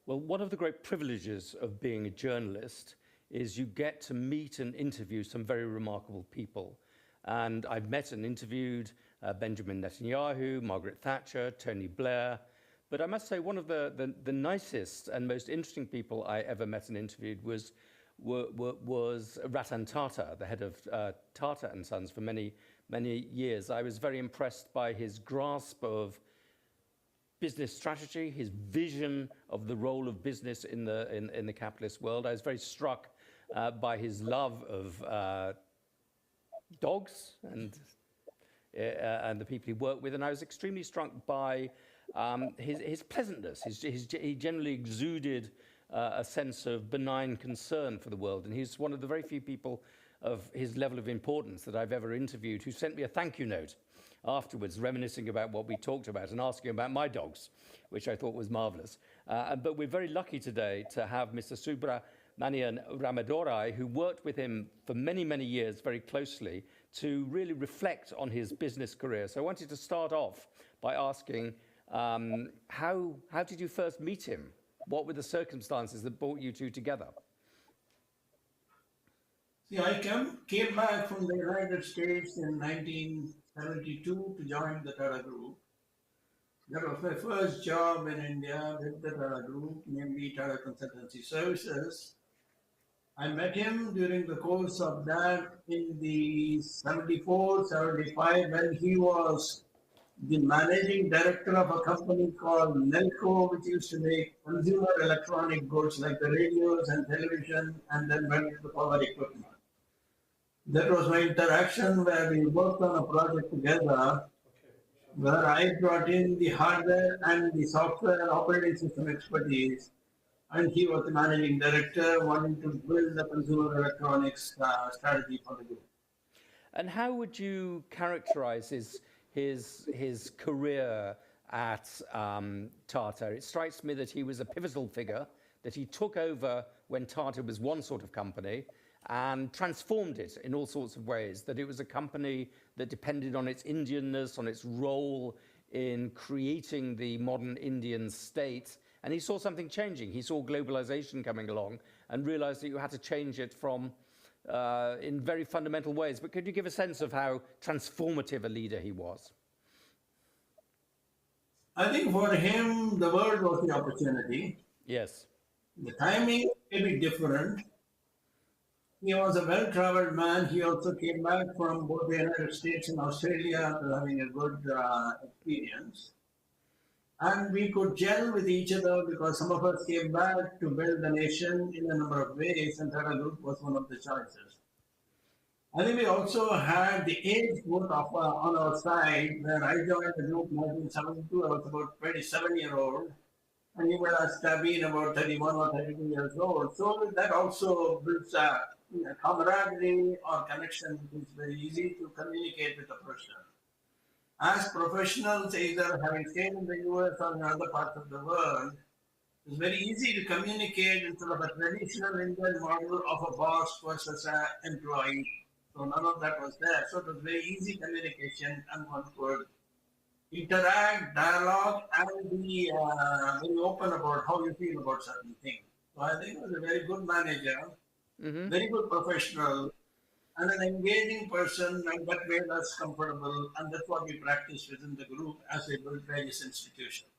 Well, one of the great privileges of being a journalist is you get to meet and interview some very remarkable people. And I've met and interviewed Benjamin Netanyahu, Margaret Thatcher, Tony Blair. But I must say one of the nicest and most interesting people I ever met and interviewed was Ratan Tata, the head of Tata and Sons for many, many years. I was very impressed by his grasp of business strategy, his vision of the role of business in the capitalist world. I was very struck by his love of dogs and the people he worked with, and I was extremely struck by his pleasantness. He generally exuded a sense of benign concern for the world, and he's one of the very few people of his level of importance that I've ever interviewed who sent me a thank you note afterwards, reminiscing about what we talked about and asking about my dogs, which I thought was marvelous. But we're very lucky today to have Mr. Subramanian Ramadorai, who worked with him for many, many years very closely to really reflect on his business career. So I wanted to start off by asking, how did you first meet him? What were the circumstances that brought you two together? See, I came back from the United States in 1972 to join the Tata Group. That was my first job in India with the Tata Group, namely Tata Consultancy Services. I met him during the course of that in the 74, 75, when he was the managing director of a company called Nelco, which used to make consumer electronic goods like the radios and television, and then went into power equipment. That was my interaction where we worked on a project together where I brought in the hardware and the software operating system expertise, and he was the managing director wanting to build the consumer electronics strategy for the group. And how would you characterize his career at Tata? It strikes me that he was a pivotal figure, that he took over when Tata was one sort of company and transformed it in all sorts of ways, that it was a company that depended on its Indianness, on its role in creating the modern Indian state. And he saw something changing. He saw globalization coming along and realized that you had to change it from in very fundamental ways. But could you give a sense of how transformative a leader he was? I think for him, the world was the opportunity. Yes. The timing may be different. He was a well-traveled man. He also came back from both the United States and Australia after having a good experience. And we could gel with each other because some of us came back to build the nation in a number of ways, and Tata Group was one of the choices. I think we also had the age group on our side. When I joined the group in 1972, I was about 27-year-old, and he must have been about 31 or 32 years old. So that also builds a camaraderie or connection. It's very easy to communicate with a person. As professionals, either having stayed in the US or in other parts of the world, it's very easy to communicate instead of a traditional Indian model of a boss versus an employee. So none of that was there. So it was very easy communication, and one could interact, dialogue, and be very open about how you feel about certain things. So I think he was a very good manager, very good professional, and an engaging person, and that made us comfortable, and that's what we practice within the group as we build various institutions.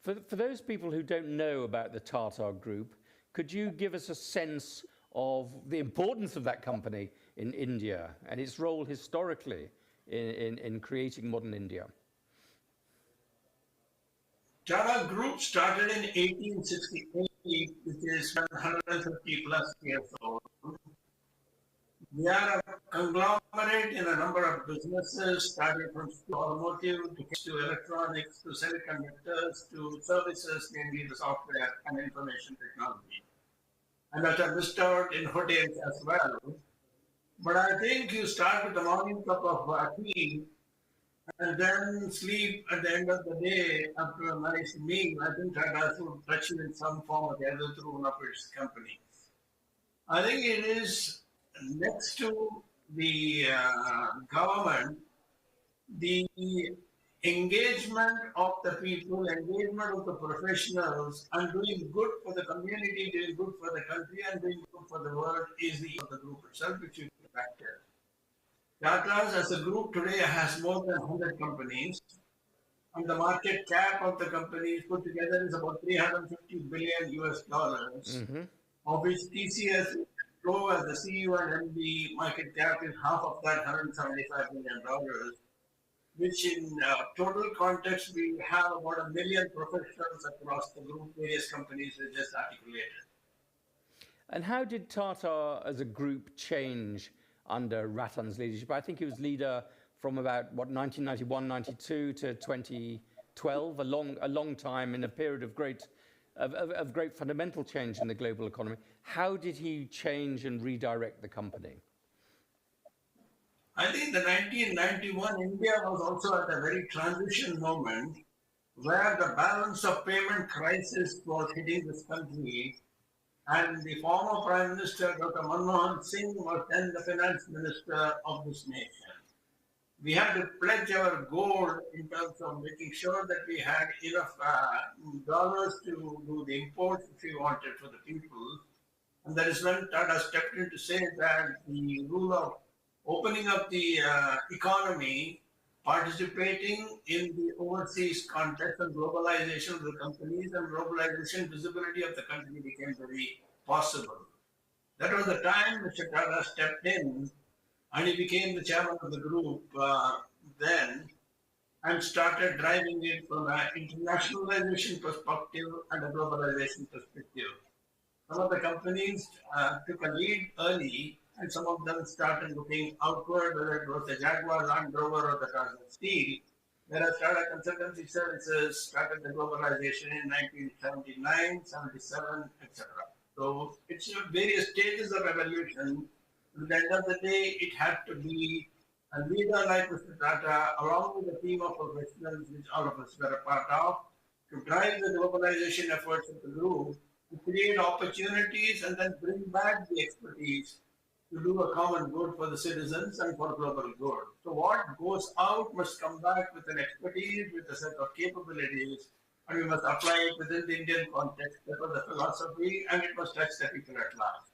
For those people who don't know about the Tata Group, could you give us a sense of the importance of that company in India and its role historically in creating modern India? Tata Group started in 1868, which is 150 plus years old. We are a conglomerate in a number of businesses, starting from automotive to electronics to semiconductors to services, mainly the software and information technology. And that are missed out in hotels as well. But I think you start with a morning cup of tea and then sleep at the end of the day after a nice meal. I think Tata would touch you in some form or the other through one of its companies. I think it is next to the government, the engagement of the people, engagement of the professionals, and doing good for the community, doing good for the country, and doing good for the world is the group itself, which is factor. Tata's as a group today has more than 100 companies, and the market cap of the companies put together is about 350 billion US dollars, of which TCS Pro as the CEO and MD market cap is half of that, $175 billion, which in total context, we have about 1 million professionals across the group, various companies we just articulated. And how did Tata as a group change under Ratan's leadership? I think he was leader from about, 1991, 92 to 2012, a long time in a period of great fundamental change in the global economy. How did he change and redirect the company? I think the 1991 India was also at a very transition moment where the balance of payment crisis was hitting this country, and the former Prime Minister, Dr. Manmohan Singh, was then the Finance Minister of this nation. We had to pledge our gold in terms of making sure that we had enough dollars to do the imports which we wanted for the people. And that is when Tata stepped in to say that the rule of opening up the economy, participating in the overseas context and globalization of the companies and globalization visibility of the country became very possible. That was the time Mr. Tata stepped in, and he became the chairman of the group then, and started driving it from an internationalization perspective and a globalization perspective. Some of the companies took a lead early, and some of them started looking outward, whether it was the Jaguar, Land Rover, or the Tata Steel. Whereas Tata Consultancy Services started the globalization in 1979, 77, etc. So it's various stages of evolution. At the end of the day, it had to be a leader like Mr. Tata, along with a team of professionals, which all of us were a part of, to drive the globalization efforts of the group, to create opportunities and then bring back the expertise to do a common good for the citizens and for global good. So what goes out must come back with an expertise, with a set of capabilities, and we must apply it within the Indian context. That was the philosophy, and it must touch the people at large.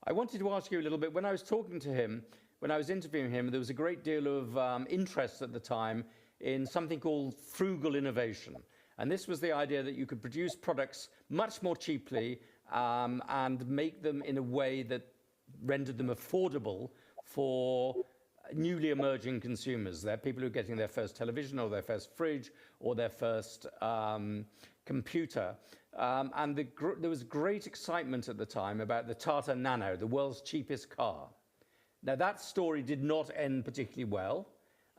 I wanted to ask you a little bit, when I was talking to him, when I was interviewing him, there was a great deal of interest at the time in something called frugal innovation. And this was the idea that you could produce products much more cheaply and make them in a way that rendered them affordable for newly emerging consumers. They're people who are getting their first television or their first fridge or their first computer. And there was great excitement at the time about the Tata Nano, the world's cheapest car. Now, that story did not end particularly well,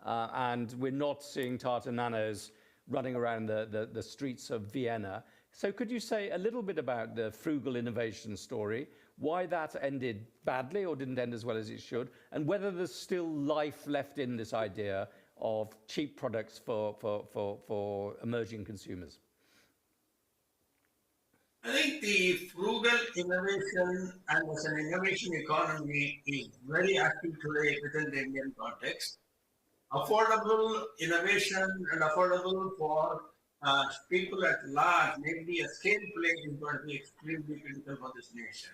and we're not seeing Tata Nanos running around the streets of Vienna. So could you say a little bit about the frugal innovation story, why that ended badly or didn't end as well as it should, and whether there's still life left in this idea of cheap products for emerging consumers? I think the frugal innovation and as an innovation economy is very active today within the Indian context. Affordable innovation and affordable for people at large, maybe a scale play is going to be extremely critical for this nation.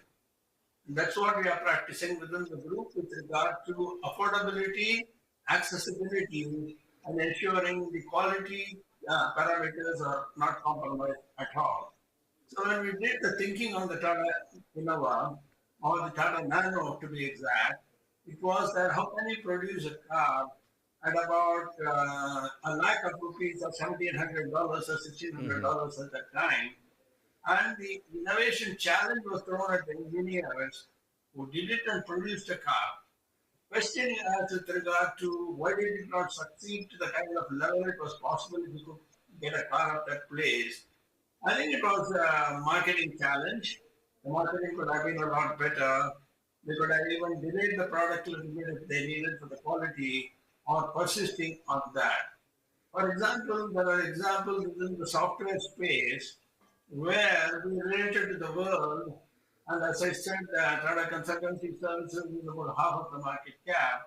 And that's what we are practicing within the group with regard to affordability, accessibility, and ensuring the quality parameters are not compromised at all. So when we did the thinking on the Tata Innova, or the Tata Nano to be exact, it was that how can you produce a car at about a lakh of rupees or $1,700 or $1,600 at that time. And the innovation challenge was thrown at the engineers who did it and produced a car. Question as with regard to why did it not succeed to the kind of level it was possible if you could get a car at that place. I think it was a marketing challenge. The marketing could have been a lot better. They could have even delayed the product a little bit if they needed for the quality or persisting on that. For example, there are examples within the software space where we related to the world, and as I said, Tata Consultancy Services is about half of the market cap.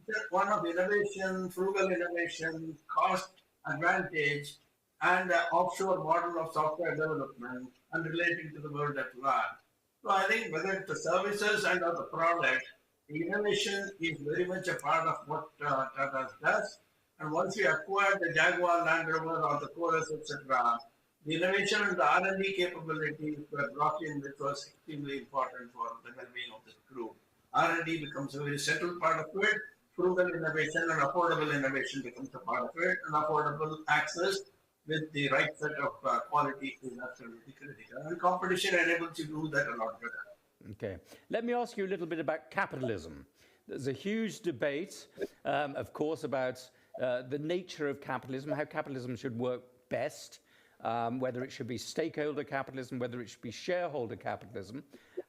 It's one of innovation, frugal innovation, cost advantage, and the offshore model of software development and relating to the world at large. So I think whether it's the services and or the product, the innovation is very much a part of what Tata does. And once we acquired the Jaguar, Land Rover, or the Chorus, etc., the innovation and the R&D capabilities were brought in, which was extremely important for the well-being of this group. R&D becomes a very central part of it. Frugal innovation and affordable innovation becomes a part of it, and affordable access with the right set of quality is absolutely critical. And competition enables you to do that a lot better. Okay. Let me ask you a little bit about capitalism. There's a huge debate, of course, about the nature of capitalism, how capitalism should work best, whether it should be stakeholder capitalism, whether it should be shareholder capitalism.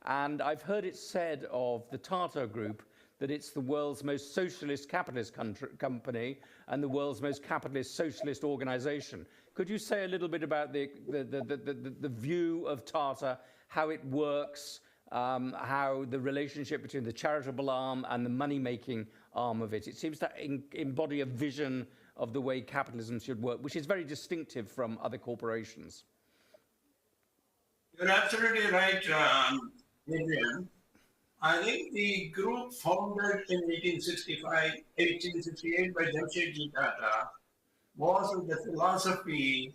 And I've heard it said of the Tata Group that it's the world's most socialist capitalist company and the world's most capitalist socialist organization. Could you say a little bit about the view of Tata, how it works, how the relationship between the charitable arm and the money-making arm of it? It seems to embody a vision of the way capitalism should work, which is very distinctive from other corporations. You're absolutely right, Adrian. I think the group founded in 1868 by Jamshedji Tata was with the philosophy,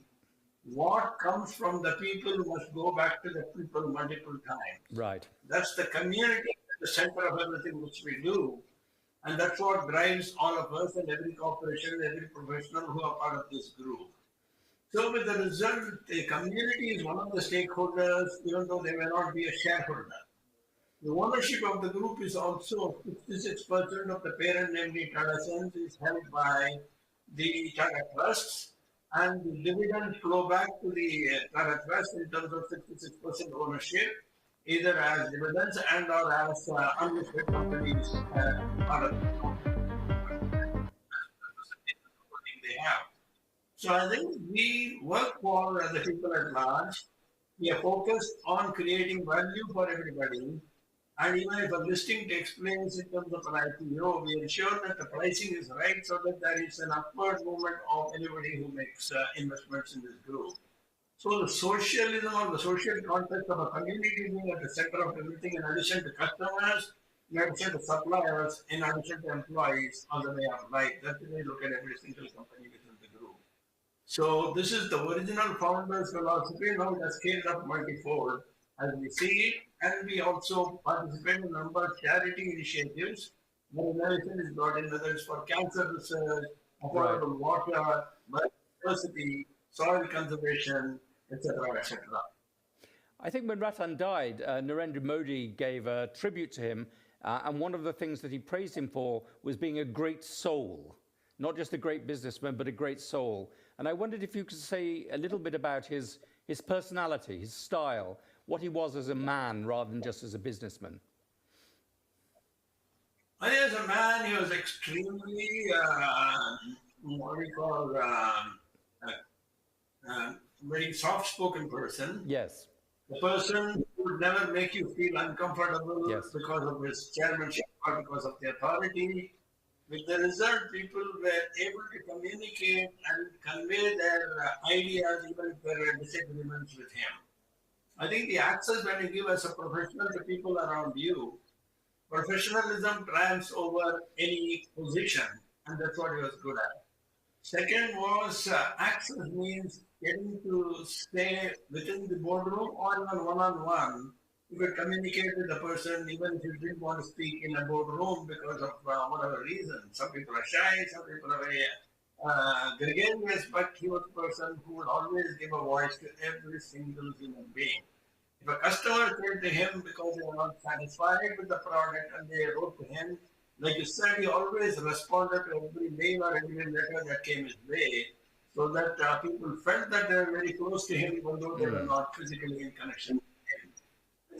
what comes from the people must go back to the people multiple times. Right. That's the community at the center of everything which we do. And that's what drives all of us and every corporation, every professional who are part of this group. So with the result, the community is one of the stakeholders, even though they may not be a shareholder. The ownership of the group is also 56% of the parent, namely Tata Sons, is held by the Tata Trusts, and the dividends flow back to the Tata Trust in terms of 66% ownership, either as dividends and or as unlisted companies part of the they have. So I think we work for the people at large. We are focused on creating value for everybody. And even if a listing takes place in terms of an IPO, we ensure that the pricing is right so that there is an upward movement of anybody who makes investments in this group. So the socialism or the social context of a community being at the center of everything, in addition to customers, in addition to suppliers, in addition to employees, on the way of life. That's the way we look at every single company within the group. So this is the original founder's philosophy. Now it has scaled up multifold as we see it, and we also participate in a number of charity initiatives. Where innovation is brought in, whether it's for cancer research, affordable water, biodiversity, soil conservation, etc., etc. I think when Ratan died, Narendra Modi gave a tribute to him, and one of the things that he praised him for was being a great soul, not just a great businessman, but a great soul. And I wondered if you could say a little bit about his personality, his style, what he was as a man rather than just as a businessman. I think as a man, he was extremely, what we call, very soft-spoken person. Yes. The person who would never make you feel uncomfortable because of his chairmanship or because of the authority. With the result, people were able to communicate and convey their ideas even if there were disagreements with him. I think the access when you give as a professional to people around you, professionalism triumphs over any position, and that's what he was good at. Second was access means getting to stay within the boardroom or even one-on-one. You could communicate with the person even if you didn't want to speak in a boardroom because of whatever reason. Some people are shy, some people are very gregarious, but he was a person who would always give a voice to every single human being. If a customer came to him because they were not satisfied with the product and they wrote to him, like you said, he always responded to every mail or every letter that came his way, so that people felt that they were very close to him, even though they were not physically in connection with him.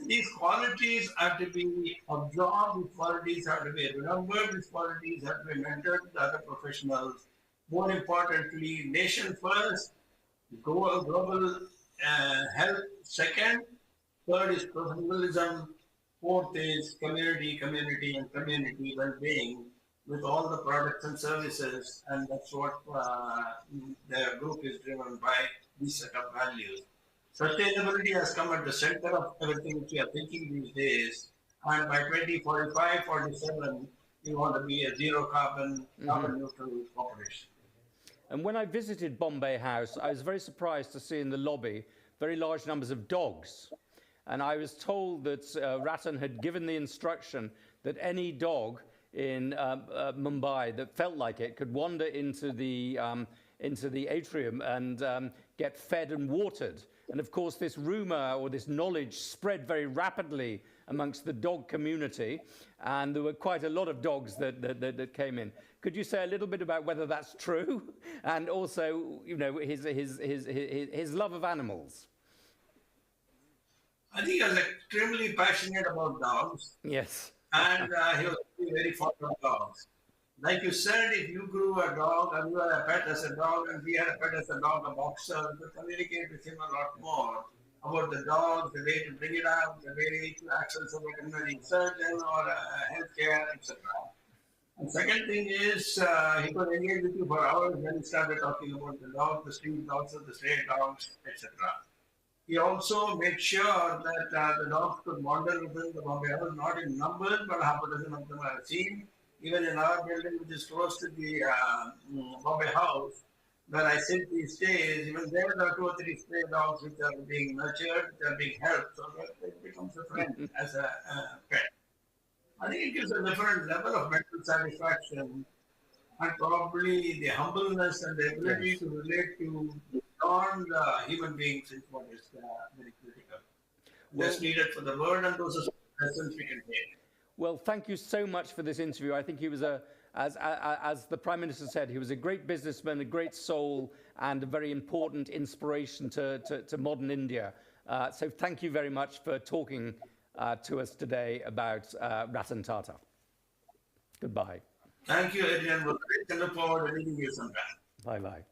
These qualities have to be absorbed, these qualities have to be remembered, these qualities have to be mentored to other professionals. More importantly, nation first, global health second, third is professionalism, fourth is community, and community well-being. with all the products and services, and that's what their group is driven by, these set of values. Sustainability has come at the center of everything which we are thinking these days, and by 2045, 47, we want to be a zero carbon neutral corporation. And when I visited Bombay House, I was very surprised to see in the lobby very large numbers of dogs. And I was told that Ratan had given the instruction that any dog in Mumbai that felt like it could wander into the atrium and get fed and watered. And of course, this rumor or this knowledge spread very rapidly amongst the dog community, and there were quite a lot of dogs that came in. Could you say a little bit about whether that's true, and also, you know, his love of animals? I think he was extremely passionate about dogs. Yes. And he was very fond of dogs. Like you said, if you grew a dog and you had a pet as a dog and we had a pet as a dog, a boxer, we communicate with him a lot more about the dog, the way to bring it up, the way to access a veterinary surgeon or healthcare, etc. And second thing is, he could engage with you for hours when he started talking about the dog, the street dogs, the stray dogs, etc. He also made sure that the dogs could wander within the Bombay House, not in numbers, but half a dozen of them are seen. Even in our building, which is close to the Bombay House, where I sit these days, even there are 2 or 3 stray dogs which are being nurtured, which are being helped, so that it becomes a friend as a pet. I think it gives a different level of mental satisfaction, and probably the humbleness and the ability to relate to beyond human beings is what is very critical. That's needed for the world, and those are lessons we can take. Well, thank you so much for this interview. I think he was as the Prime Minister said, he was a great businessman, a great soul, and a very important inspiration to modern India. So thank you very much for talking to us today about Ratan Tata. Goodbye. Thank you, Adrian Wooldridge. I look forward to meeting you sometime. Bye-bye.